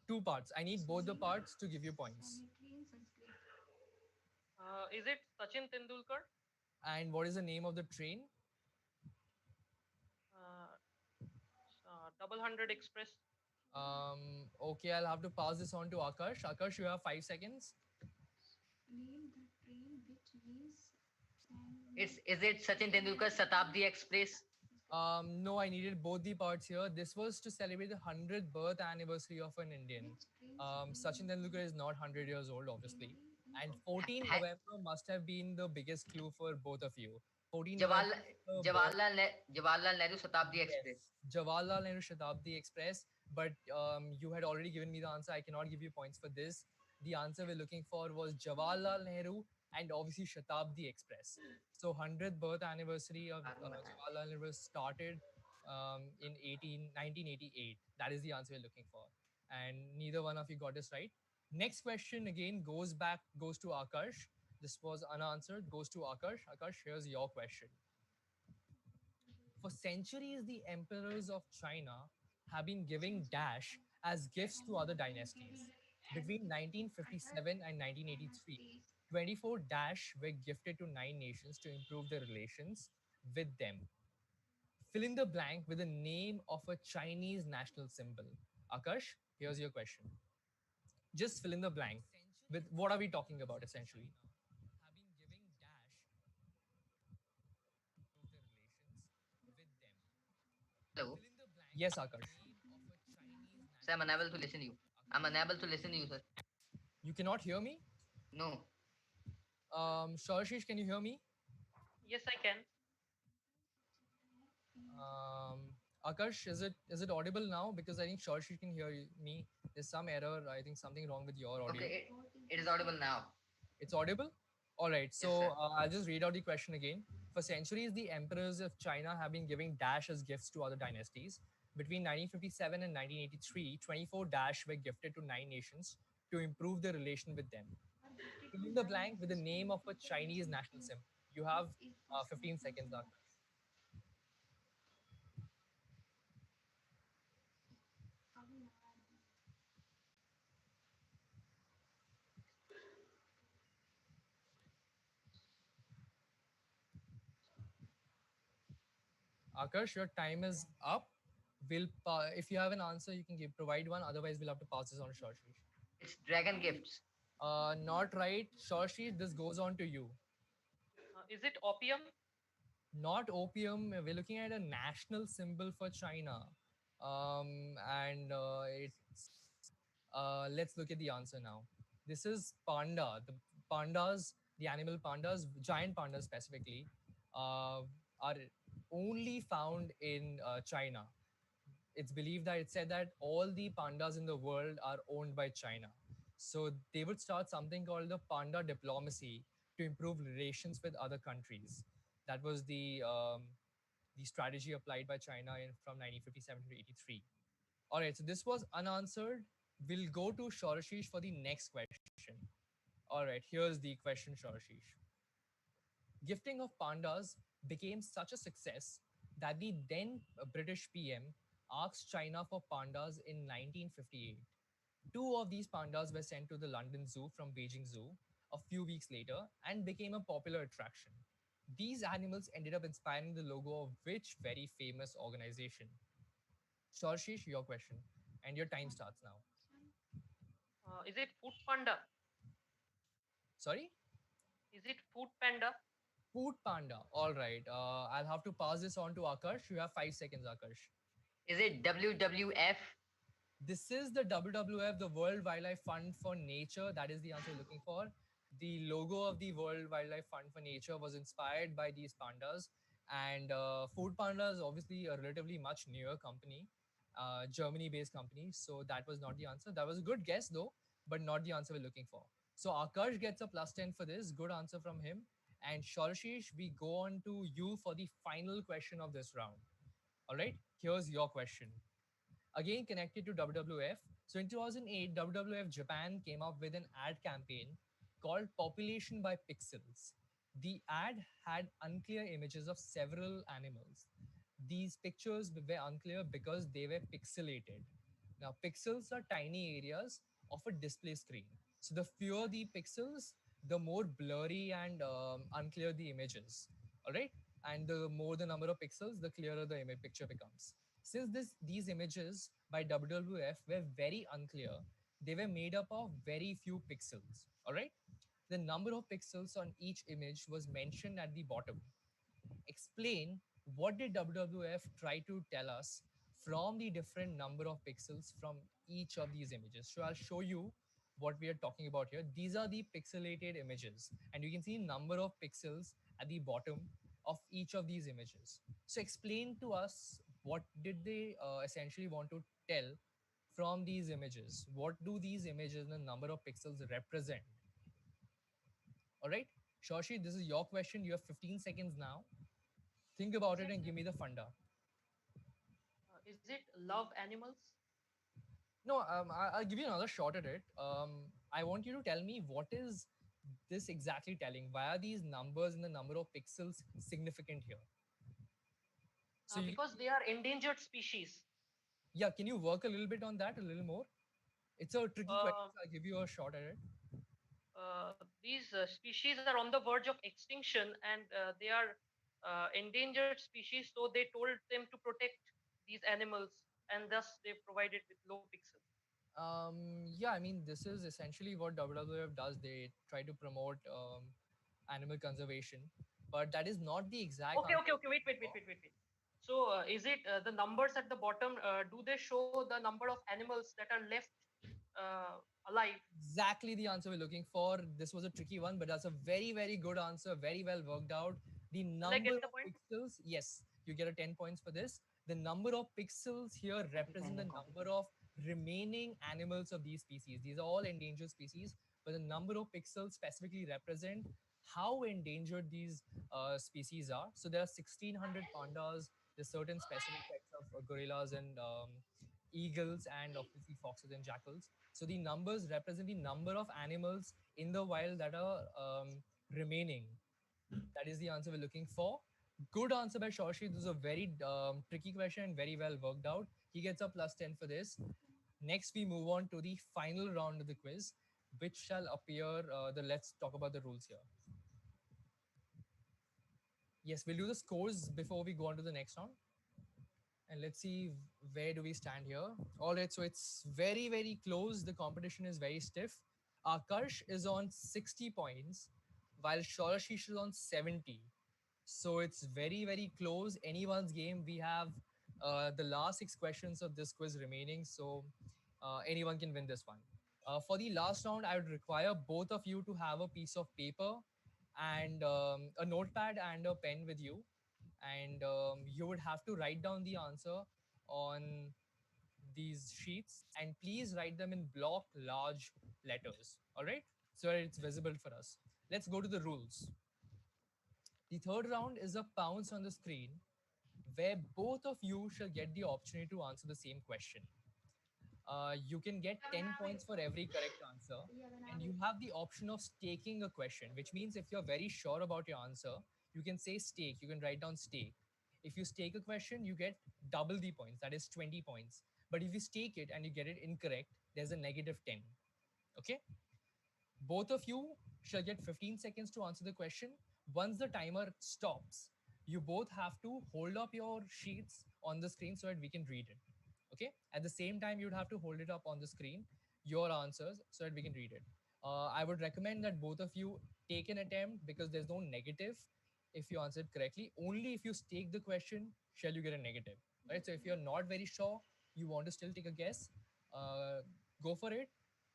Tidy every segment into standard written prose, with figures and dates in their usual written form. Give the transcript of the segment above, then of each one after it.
Two parts. I need both the parts to give you points. Is it Sachin Tendulkar? And what is the name of the train? Uh, 100 Express. Okay, I'll have to pass this on to Akash. Akash, you have 5 seconds. Is it Sachin Tendulkar Shatabdi Express? No, I needed both the parts here. This was to celebrate the 100th birth anniversary of an Indian. Sachin Tendulkar is not 100 years old, obviously. And 14 Ha- November must have been the biggest clue for both of you. 14 November Jawaharlal is the birth. Jawaharlal Nehru Shatabdi Express. Yes, Jawaharlal Nehru Shatabdi Express. But you had already given me the answer. I cannot give you points for this. The answer we're looking for was Jawaharlal Nehru and obviously Shatabdi Express. So 100th birth anniversary of Jawaharlal Nehru started in 1988. That is the answer we're looking for. And neither one of you got this right. Next question again goes to Akash. This was unanswered, goes to Akash. Akash, here's your question. For centuries, the emperors of China have been giving dash as gifts to other dynasties. Between 1957 and 1983, 24 dash were gifted to 9 nations to improve their relations with them. Fill in the blank with the name of a Chinese national symbol. Akash, here's your question. Just fill in the blank with what are we talking about essentially? Hello. Yes, Akash. Sir, I'm unable to listen you. I'm unable to listen you, sir. You cannot hear me? No. Sharshish, can you hear me? Yes, I can. Akash, is it audible now? Because I think Sharshish can hear me. There's some error. I think something wrong with your audio. Okay, it is audible now. It's audible? All right. Yes, So sir. I'll just read out the question again. For centuries, the emperors of China have been giving dash as gifts to other dynasties. Between 1957 and 1983, 24 dash were gifted to 9 nations to improve their relation with them. Fill in the blank with the name of a Chinese national symbol. You have 15 seconds, Akash. Akash, your time is up. If you have an answer, you can provide one. Otherwise, we'll have to pass this on to Sharshish. It's Dragon Gifts. Not right, Sharshish. This goes on to you. Is it opium? Not opium. We're looking at a national symbol for China, and it's. Let's look at the answer now. This is panda. The pandas, the animal pandas, giant pandas specifically, are only found in China. It's believed that it said that all the pandas in the world are owned by China. So they would start something called the panda diplomacy to improve relations with other countries. That was the strategy applied by China from 1957 to 83. All right, so this was unanswered. We'll go to Sharshish for the next question. All right, here's the question, Sharshish. Gifting of pandas became such a success that the then British PM asked China for pandas in 1958. Two of these pandas were sent to the London Zoo from Beijing Zoo a few weeks later and became a popular attraction. These animals ended up inspiring the logo of which very famous organization? Sharshish, your question. And your time starts now. Is it food panda? Sorry? Is it food panda? Food panda. All right. I'll have to pass this on to Akash. You have 5 seconds, Akash. Is it WWF? This is the WWF, the World Wildlife Fund for Nature. That is the answer you're looking for. The logo of the World Wildlife Fund for Nature was inspired by these pandas. And Food Panda is obviously a relatively much newer company, Germany based company. So that was not the answer. That was a good guess, though, but not the answer we're looking for. So Akash gets a plus 10 for this. Good answer from him. And Sharshish, we go on to you for the final question of this round. All right, here's your question again connected to WWF. So in 2008, WWF Japan came up with an ad campaign called Population by Pixels. The ad had unclear images of several animals. These pictures were unclear because they were pixelated. Now, pixels are tiny areas of a display screen. So the fewer the pixels, the more blurry and unclear the image is. All right, and the more the number of pixels, the clearer the image picture becomes. Since these images by WWF were very unclear, they were made up of very few pixels. All right, the number of pixels on each image was mentioned at the bottom. Explain what did WWF try to tell us from the different number of pixels from each of these images. So I'll show you what we are talking about here. These are the pixelated images, and you can see number of pixels at the bottom of each of these images. So explain to us what did they essentially want to tell from these images. What do these images and the number of pixels represent? All right, Shoshi, this is your question. You have 15 seconds now. Think about it and give me the funda. Is it love animals? No, I'll give you another shot at it. I want you to tell me what is this exactly telling? Why are these numbers and the number of pixels significant here? So you, Because they are endangered species. yeah, can you work a little bit on that a little more? It's a tricky question, Uh, so I'll give you a shot at it. these species are on the verge of extinction, and they are endangered species. So they told them to protect these animals, and thus they provided with low pixels. Yeah, I mean, this is essentially what WWF does. They try to promote animal conservation, but that is not the exact Okay, okay, answer. okay. Wait. So, is it the numbers at the bottom? Do they show the number of animals that are left alive? Exactly the answer we're looking for. This was a tricky one, but that's a very, very good answer. Very well worked out. The Will I number get the of point? pixels, yes, you get a 10 points for this. The number of pixels here represent the number of remaining animals of these species. These are all endangered species, but the number of pixels specifically represent how endangered these species are. So there are 1600 pandas, there's certain specific types of gorillas and eagles, and obviously foxes and jackals. So the numbers represent the number of animals in the wild that are remaining. That is the answer we're looking for. Good answer by Shoshi. This is a very tricky question and very well worked out. He gets a plus 10 for this. Next, we move on to the final round of the quiz, which shall appear. Let's talk about the rules here. Yes, we'll do the scores before we go on to the next round. And let's see where do we stand here. All right, so it's very, very close. The competition is very stiff. Akarsh is on 60 points, while Shorashish is on 70. So it's very, very close. Anyone's game. We have the last 6 questions of this quiz remaining, so anyone can win this one. For the last round, I would require both of you to have a piece of paper and a notepad and a pen with you, and you would have to write down the answer on these sheets, and please write them in block large letters. All right, so that it's visible for us. Let's go to the rules. The third round is a pounce on the screen where both of you shall get the opportunity to answer the same question. You can get 10 points for every correct answer, and you have the option of staking a question, which means if you're very sure about your answer, you can say stake, you can write down stake. If you stake a question, you get double the points, that is 20 points. But if you stake it and you get it incorrect, there's a negative 10. Okay? Both of you shall get 15 seconds to answer the question. Once the timer stops, you both have to hold up your sheets on the screen so that we can read it. Okay? At the same time, you'd have to hold it up on the screen, your answers, so that we can read it. I would recommend that both of you take an attempt because there's no negative if you answer it correctly. Only if you stake the question shall you get a negative. Right? So if you're not very sure, you want to still take a guess, go for it,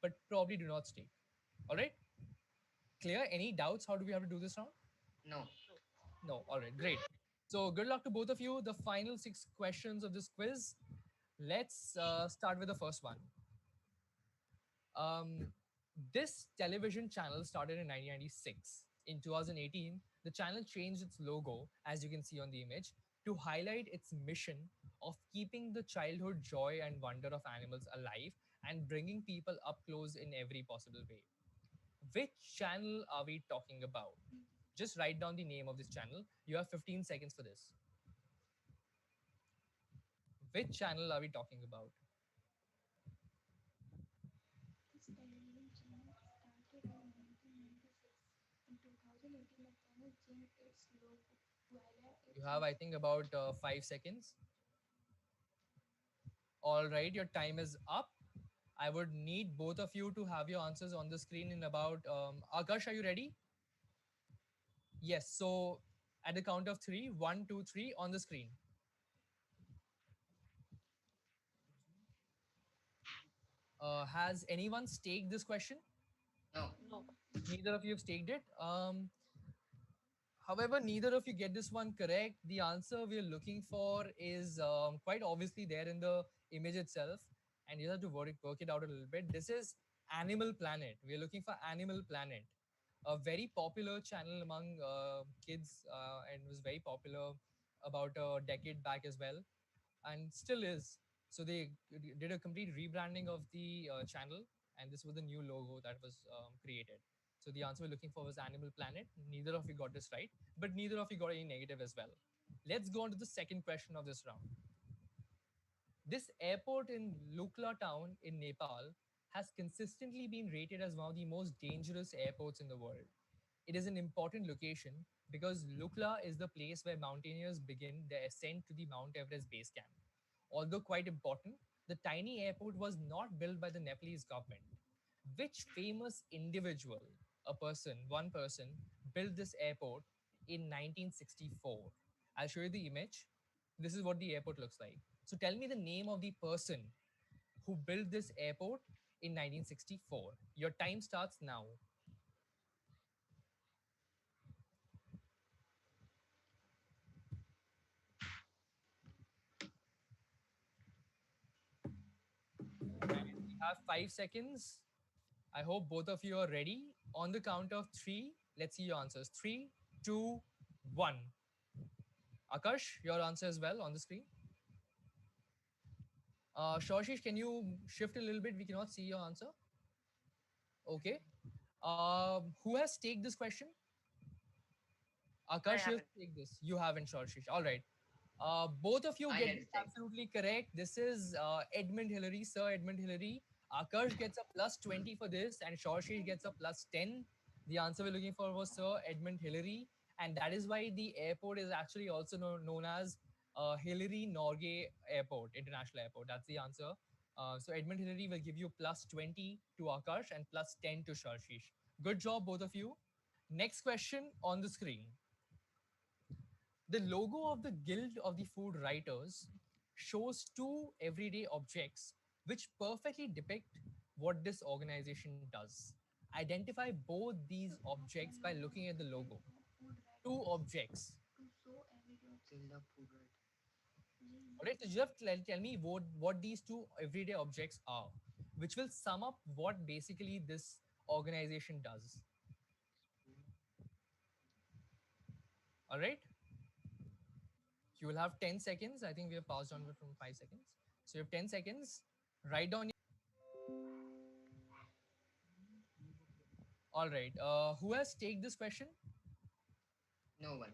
but probably do not stake. All right? Clear? Any doubts? How do we have to do this round? No. No. All right, great. So good luck to both of you. The final 6 questions of this quiz. Let's start with the first one. Um, this television channel started in 1996. In 2018, the channel changed its logo, as you can see on the image, to highlight its mission of keeping the childhood joy and wonder of animals alive and bringing people up close in every possible way. Which channel are we talking about? Just write down the name of this channel. You have 15 seconds for this. Which channel are we talking about? You have, I think, about 5 seconds. All right, your time is up. I would need both of you to have your answers on the screen in about. Akash, are you ready? Yes. So at the count of three, one, two, three, on the screen. Has anyone staked this question? No. No. Neither of you have staked it. However, neither of you get this one correct. The answer we are looking for is quite obviously there in the image itself, and you have to work it out a little bit. This is Animal Planet. We are looking for Animal Planet, a very popular channel among kids, and was very popular about a decade back as well, and still is. So they did a complete rebranding of the channel, and this was the new logo that was created. So the answer we're looking for was Animal Planet. Neither of you got this right, but neither of you got any negative as well. Let's go on to the second question of this round. This airport in Lukla town in Nepal has consistently been rated as one of the most dangerous airports in the world. It is an important location because Lukla is the place where mountaineers begin their ascent to the Mount Everest base camp. Although quite important, the tiny airport was not built by the Nepalese government. Which famous individual, a person, one person, built this airport in 1964? I'll show you the image. This is what the airport looks like. So tell me the name of the person who built this airport in 1964. Your time starts now. And we have 5 seconds. I hope both of you are ready. On the count of three, let's see your answers. Three, two, one. Akash, your answer as well on the screen. Shoshish, can you shift a little bit? We cannot see your answer. Okay. Who has staked this question? I Akash, you have haven't. staked this. You haven't, Shoshish. All right. Both of you I get had this stake. absolutely correct. This is Edmund Hillary, Sir Edmund Hillary. Akash gets a plus 20 for this, and Shoshish gets a plus 10. The answer we're looking for was Sir Edmund Hillary, and that is why the airport is actually also known as Hillary Norgay Airport, International Airport. That's the answer. So Edmund Hillary will give you plus 20 to Akash and plus 10 to Shoshish. Good job, both of you. Next question on the screen. The logo of the Guild of the Food Writers shows two everyday objects which perfectly depict what this organization does. Identify both these objects by looking at the logo. Two objects. Guild of Food Writer. All right, so just tell me what these two everyday objects are, which will sum up what basically this organization does. All right, you will have 10 seconds. I think we have passed on from 5 seconds. So you have 10 seconds. Write down. All right. Who has staked this question? No one.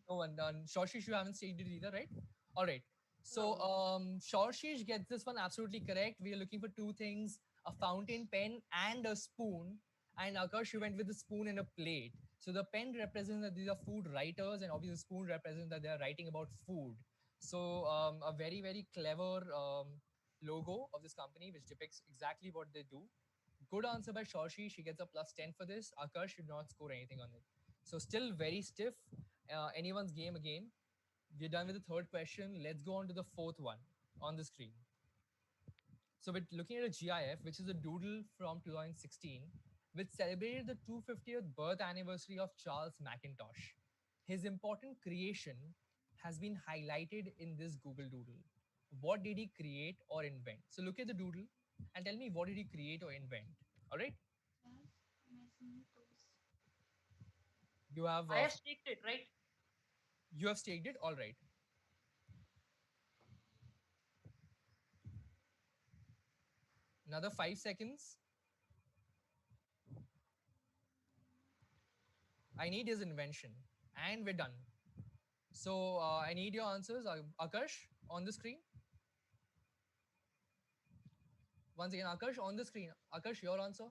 No one. Shoshish, you haven't staked it either, right? All right. So No. Shoshish gets this one absolutely correct. We are looking for two things: a fountain pen and a spoon. And Akash, you went with the spoon and a plate. So the pen represents that these are food writers, and obviously the spoon represents that they are writing about food. So a very very clever logo of this company, which depicts exactly what they do. Good answer by Shoshi. She gets a plus 10 for this. Akash should not score anything on it. So still very stiff. Anyone's game again. We're done with the third question. Let's go on to the fourth one on the screen. So we're looking at a GIF, which is a doodle from 2016, which celebrated the 250th birth anniversary of Charles Macintosh. His important creation has been highlighted in this Google Doodle. What did he create or invent? So look at the doodle and tell me what did he create or invent. All right. You have I have staked it, right? you have staked it. All right. Another 5 seconds. I need his invention, and we're done. So I need your answers. Akash on the screen. Once again, Akash on the screen. Akash, your answer.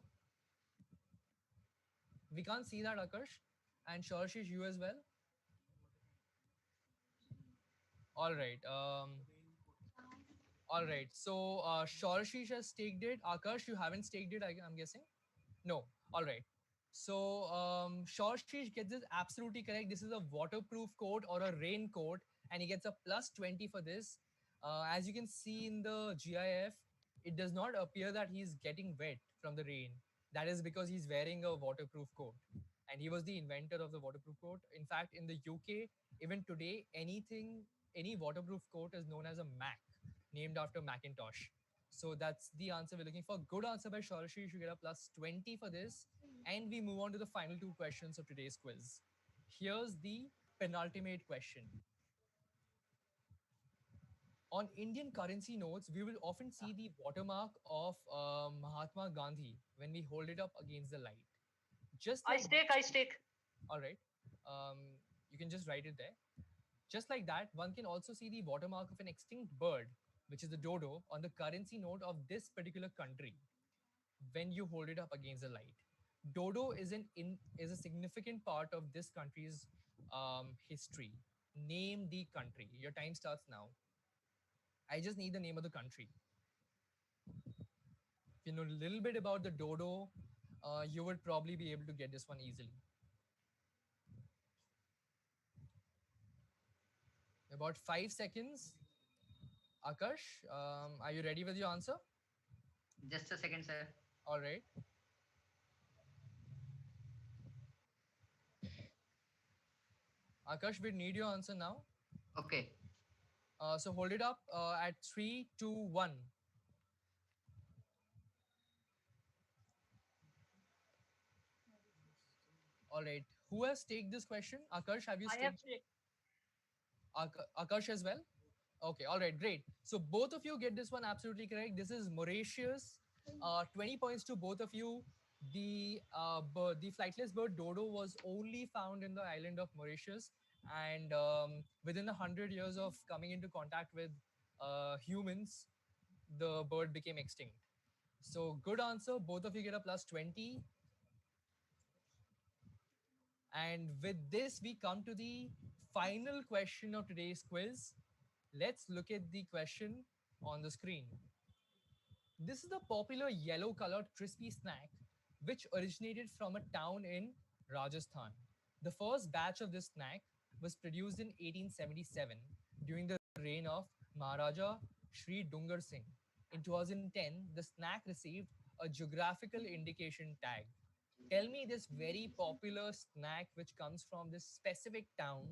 We can't see that, Akash. And Shorshish, you as well? All right. All right. So Shorshish has staked it. Akash, you haven't staked it, I'm guessing? No. All right. So Shorshish gets this absolutely correct. This is a waterproof coat or a raincoat, and he gets a plus 20 for this. As you can see in the GIF, it does not appear that he's getting wet from the rain. That is because he's wearing a waterproof coat. And he was the inventor of the waterproof coat. In fact, in the UK, even today, any waterproof coat is known as a Mac, named after Macintosh. So that's the answer we're looking for. Good answer by Sharashi. You should get a plus 20 for this. And we move on to the final two questions of today's quiz. Here's the penultimate question. On Indian currency notes, we will often see the watermark of Mahatma Gandhi when we hold it up against the light. Just I like, stake. I stake. all right, um, you can just write it there. Just like that, one can also see the watermark of an extinct bird, which is the dodo, on the currency note of this particular country when you hold it up against the light. Dodo is a significant part of this country's history. Name the country. Your time starts now. I just need the name of the country. If you know a little bit about the dodo, you would probably be able to get this one easily. About 5 seconds. Akash, are you ready with your answer? Just a second, sir. All right. Akash, we need your answer now. Okay. So hold it up at 3, 2, 1. All right. Who has staked this question? Akash, have you I have staked stake. Akash as well? Okay, all right, great. So both of you get this one absolutely correct. This is Mauritius. 20 points to both of you. The flightless bird dodo was only found in the island of Mauritius, and within 100 years of coming into contact with humans, the bird became extinct. So good answer. Both of you get a plus 20. And with this, we come to the final question of today's quiz. Let's look at the question on the screen. This is the popular yellow colored crispy snack which originated from a town in Rajasthan. The first batch of this snack was produced in 1877 during the reign of Maharaja Sri Dungar Singh. In 2010, the snack received a geographical indication tag. Tell me this very popular snack which comes from this specific town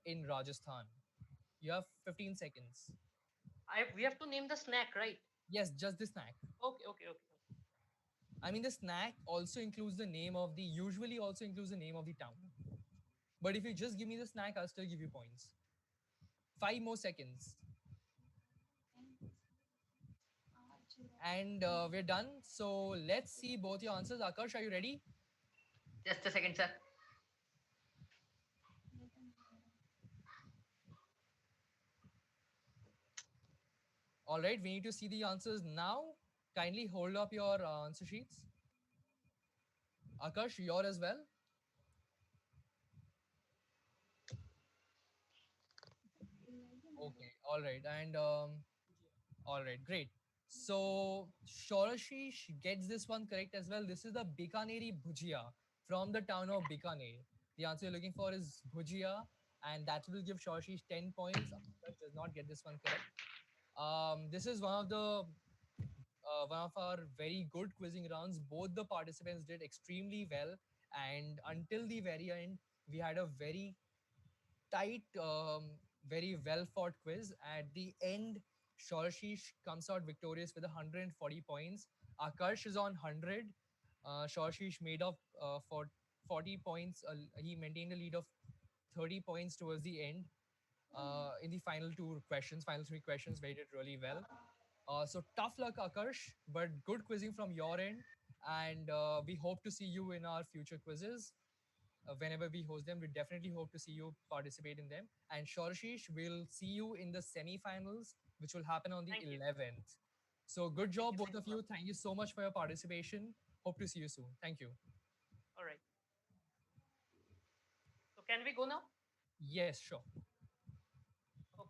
in Rajasthan. You have 15 seconds. We have to name the snack, right? Yes, just the snack. Okay. Okay. Okay. I mean, the snack also includes the name of the, usually also includes the name of the town. But if you just give me the snack, I'll still give you points. 5 more seconds. And we're done. So let's see both your answers. Akash, are you ready? Just a second, sir. All right, we need to see the answers now. Kindly hold up your answer sheets. Akash, your as well. Okay, all right. And all right, great. So Shorashish gets this one correct as well. This is the Bikaneri Bhujia from the town of Bikaner. The answer you're looking for is Bhujia, and that will give Shorashish 10 points. Akash does not get this one correct. This is one of our very good quizzing rounds. Both the participants did extremely well, and until the very end, we had a very tight, very well fought quiz. At the end, Shorshish comes out victorious with 140 points. Akash is on 100. Shorshish made up for 40 points. He maintained a lead of 30 points towards the end. In the final two questions, final three questions, where he did really well. So tough luck, Akash, but good quizzing from your end. And we hope to see you in our future quizzes. Whenever we host them, we definitely hope to see you participate in them. And Shorshish, we'll see you in the semi-finals, which will happen on the Thank you. 11th. So good Thank job, you. both Thanks of a lot. you. Thank you so much for your participation. Hope to see you soon. Thank you. All right. Can we go now? Yes, sure.